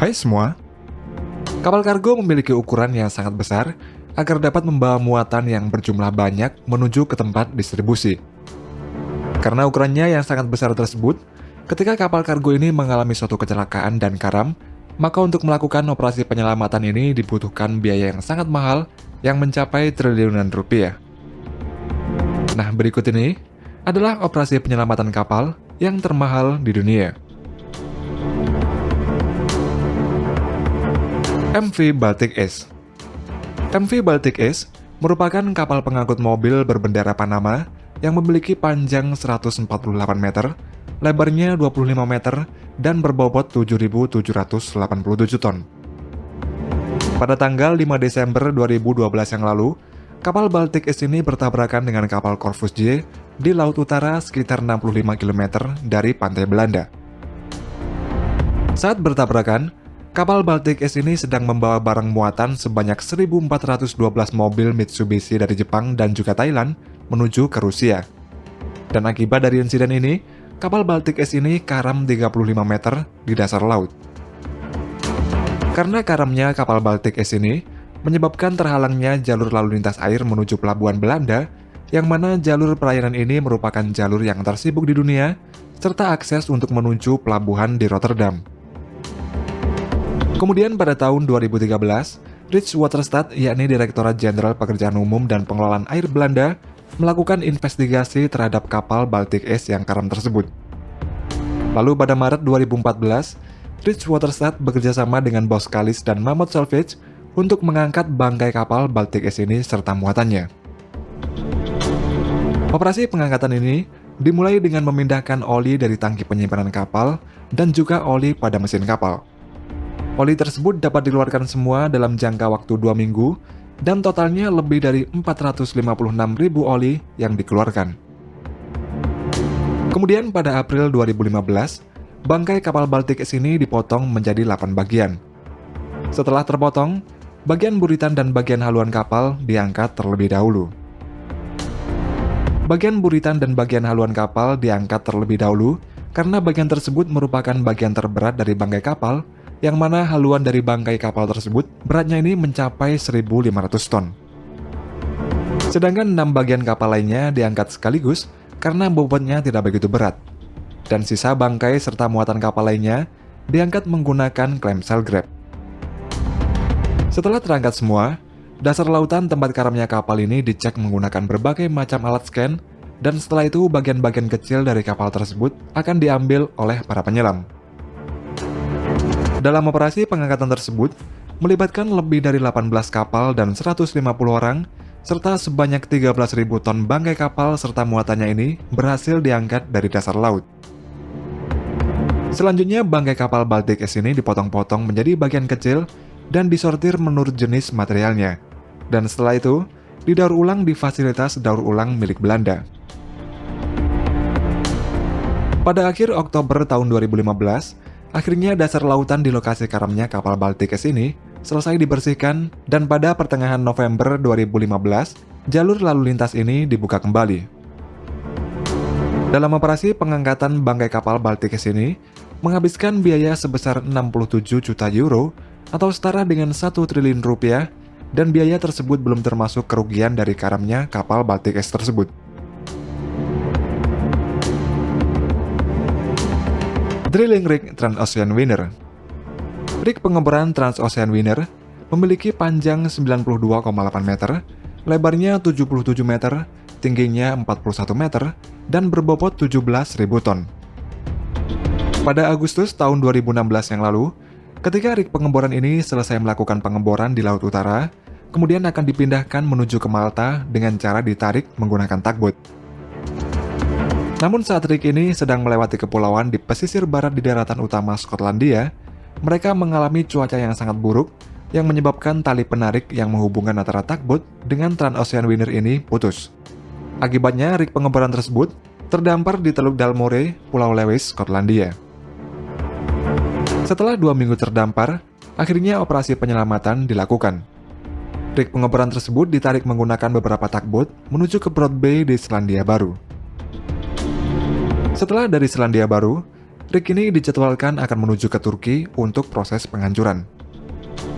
Hai semua, kapal kargo memiliki ukuran yang sangat besar agar dapat membawa muatan yang berjumlah banyak menuju ke tempat distribusi. Karena ukurannya yang sangat besar tersebut, ketika kapal kargo ini mengalami suatu kecelakaan dan karam, maka untuk melakukan operasi penyelamatan ini dibutuhkan biaya yang sangat mahal yang mencapai triliunan rupiah. Nah, berikut ini adalah operasi penyelamatan kapal yang termahal di dunia. MV Baltic Ace. MV Baltic Ace merupakan kapal pengangkut mobil berbendera Panama yang memiliki panjang 148 meter, lebarnya 25 meter, dan berbobot 7.787 ton. Pada tanggal 5 Desember 2012 yang lalu, kapal Baltic Ace ini bertabrakan dengan kapal Corvus J di Laut Utara sekitar 65 km dari pantai Belanda. Saat bertabrakan, kapal Baltic Ace ini sedang membawa barang muatan sebanyak 1.412 mobil Mitsubishi dari Jepang dan juga Thailand menuju ke Rusia. Dan akibat dari insiden ini, kapal Baltic Ace ini karam 35 meter di dasar laut. Karena karamnya kapal Baltic Ace ini menyebabkan terhalangnya jalur lalu lintas air menuju pelabuhan Belanda, yang mana jalur perairan ini merupakan jalur yang tersibuk di dunia, serta akses untuk menuju pelabuhan di Rotterdam. Kemudian pada tahun 2013, Rijkswaterstaat, yakni Direktorat Jenderal Pekerjaan Umum dan Pengelolaan Air Belanda, melakukan investigasi terhadap kapal Baltic Ace yang karam tersebut. Lalu pada Maret 2014, Rijkswaterstaat bekerjasama dengan Boskalis dan Mammoth Salvage untuk mengangkat bangkai kapal Baltic Ace ini serta muatannya. Operasi pengangkatan ini dimulai dengan memindahkan oli dari tangki penyimpanan kapal dan juga oli pada mesin kapal. Oli tersebut dapat dikeluarkan semua dalam jangka waktu 2 minggu, dan totalnya lebih dari 456.000 oli yang dikeluarkan. Kemudian pada April 2015, bangkai kapal Baltic Ace ini dipotong menjadi 8 bagian. Setelah terpotong, bagian buritan dan bagian haluan kapal diangkat terlebih dahulu. Bagian buritan dan bagian haluan kapal diangkat terlebih dahulu karena bagian tersebut merupakan bagian terberat dari bangkai kapal, yang mana haluan dari bangkai kapal tersebut beratnya ini mencapai 1.500 ton. Sedangkan 6 bagian kapal lainnya diangkat sekaligus karena bobotnya tidak begitu berat. Dan sisa bangkai serta muatan kapal lainnya diangkat menggunakan clamshell grab. Setelah terangkat semua, dasar lautan tempat karamnya kapal ini dicek menggunakan berbagai macam alat scan, dan setelah itu bagian-bagian kecil dari kapal tersebut akan diambil oleh para penyelam. Dalam operasi pengangkatan tersebut, melibatkan lebih dari 18 kapal dan 150 orang, serta sebanyak 13.000 ton bangkai kapal serta muatannya ini berhasil diangkat dari dasar laut. Selanjutnya, bangkai kapal Baltic Ace ini dipotong-potong menjadi bagian kecil dan disortir menurut jenis materialnya. Dan setelah itu, didaur ulang di fasilitas daur ulang milik Belanda. Pada akhir Oktober tahun 2015, akhirnya dasar lautan di lokasi karamnya kapal Baltic Ace ini selesai dibersihkan, dan pada pertengahan November 2015, jalur lalu lintas ini dibuka kembali. Dalam operasi pengangkatan bangkai kapal Baltic Ace ini, menghabiskan biaya sebesar 67 juta euro atau setara dengan 1 triliun rupiah, dan biaya tersebut belum termasuk kerugian dari karamnya kapal Baltic Ace tersebut. Drilling Rig Transocean Winner. Rig pengeboran Transocean Winner memiliki panjang 92,8 meter, lebarnya 77 meter, tingginya 41 meter, dan berbobot 17.000 ton. Pada Agustus tahun 2016 yang lalu, ketika rig pengeboran ini selesai melakukan pengeboran di Laut Utara, kemudian akan dipindahkan menuju ke Malta dengan cara ditarik menggunakan tugboat. Namun saat rig ini sedang melewati kepulauan di pesisir barat di daratan utama Skotlandia, mereka mengalami cuaca yang sangat buruk yang menyebabkan tali penarik yang menghubungkan antara tugboat dengan Transocean Winner ini putus. Akibatnya, rig pengeboran tersebut terdampar di Teluk Dalmore, Pulau Lewis, Skotlandia. Setelah 2 minggu terdampar, akhirnya operasi penyelamatan dilakukan. Rig pengeboran tersebut ditarik menggunakan beberapa tugboat menuju ke Broad Bay di Selandia Baru. Setelah dari Selandia Baru, rig ini dijadwalkan akan menuju ke Turki untuk proses penghancuran.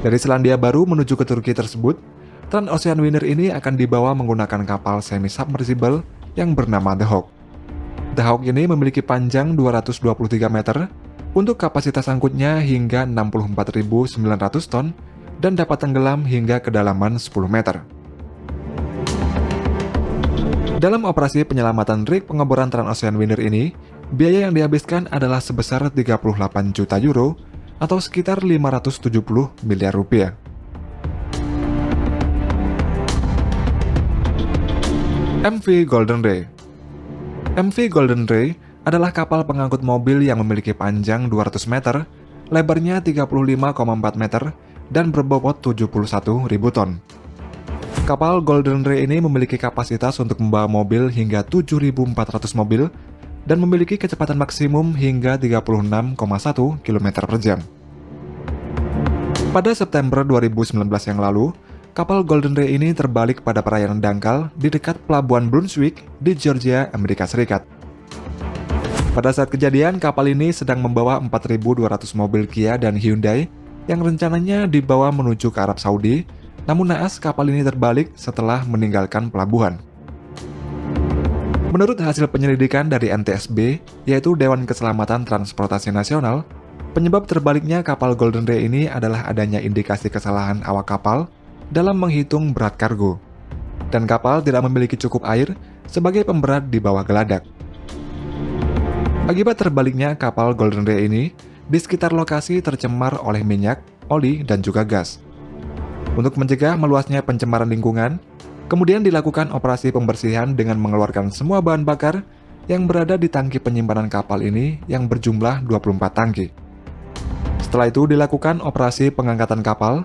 Dari Selandia Baru menuju ke Turki tersebut, Trans-Ocean Winner ini akan dibawa menggunakan kapal semi-submersible yang bernama The Hawk. The Hawk ini memiliki panjang 223 meter, untuk kapasitas angkutnya hingga 64.900 ton, dan dapat tenggelam hingga kedalaman 10 meter. Dalam operasi penyelamatan rig pengeboran Trans-Ocean Winner ini, biaya yang dihabiskan adalah sebesar 38 juta euro atau sekitar 570 miliar rupiah. MV Golden Ray. MV Golden Ray adalah kapal pengangkut mobil yang memiliki panjang 200 meter, lebarnya 35,4 meter, dan berbobot 71.000 ton. Kapal Golden Ray ini memiliki kapasitas untuk membawa mobil hingga 7.400 mobil dan memiliki kecepatan maksimum hingga 36,1 km per jam. Pada September 2019 yang lalu, kapal Golden Ray ini terbalik pada perairan dangkal di dekat pelabuhan Brunswick di Georgia, Amerika Serikat. Pada saat kejadian, kapal ini sedang membawa 4.200 mobil Kia dan Hyundai yang rencananya dibawa menuju ke Arab Saudi, namun naas kapal ini terbalik setelah meninggalkan pelabuhan. Menurut hasil penyelidikan dari NTSB, yaitu Dewan Keselamatan Transportasi Nasional, penyebab terbaliknya kapal Golden Ray ini adalah adanya indikasi kesalahan awak kapal dalam menghitung berat kargo, dan kapal tidak memiliki cukup air sebagai pemberat di bawah geladak. Akibat terbaliknya kapal Golden Ray ini, di sekitar lokasi tercemar oleh minyak, oli, dan juga gas. Untuk mencegah meluasnya pencemaran lingkungan, kemudian dilakukan operasi pembersihan dengan mengeluarkan semua bahan bakar yang berada di tangki penyimpanan kapal ini yang berjumlah 24 tangki. Setelah itu dilakukan operasi pengangkatan kapal.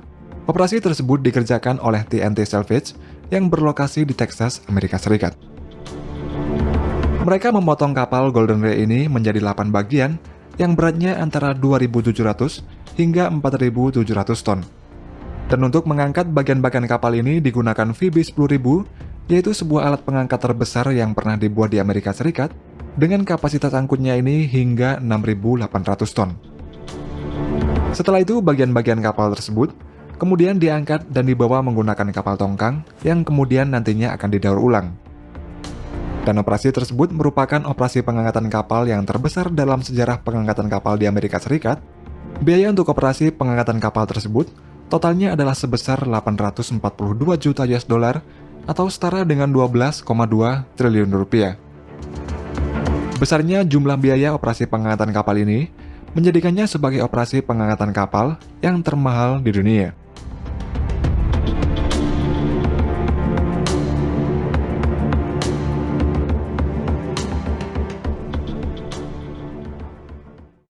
Operasi tersebut dikerjakan oleh TNT Salvage yang berlokasi di Texas, Amerika Serikat. Mereka memotong kapal Golden Ray ini menjadi 8 bagian yang beratnya antara 2.700 hingga 4.700 ton. Dan untuk mengangkat bagian-bagian kapal ini digunakan VB-10.000, yaitu sebuah alat pengangkat terbesar yang pernah dibuat di Amerika Serikat dengan kapasitas angkutnya ini hingga 6.800 ton. Setelah itu bagian-bagian kapal tersebut kemudian diangkat dan dibawa menggunakan kapal tongkang yang kemudian nantinya akan didaur ulang. Dan operasi tersebut merupakan operasi pengangkatan kapal yang terbesar dalam sejarah pengangkatan kapal di Amerika Serikat. Biaya untuk operasi pengangkatan kapal tersebut totalnya adalah sebesar 842 juta US dollar atau setara dengan 12,2 triliun rupiah. Besarnya jumlah biaya operasi pengangkatan kapal ini menjadikannya sebagai operasi pengangkatan kapal yang termahal di dunia.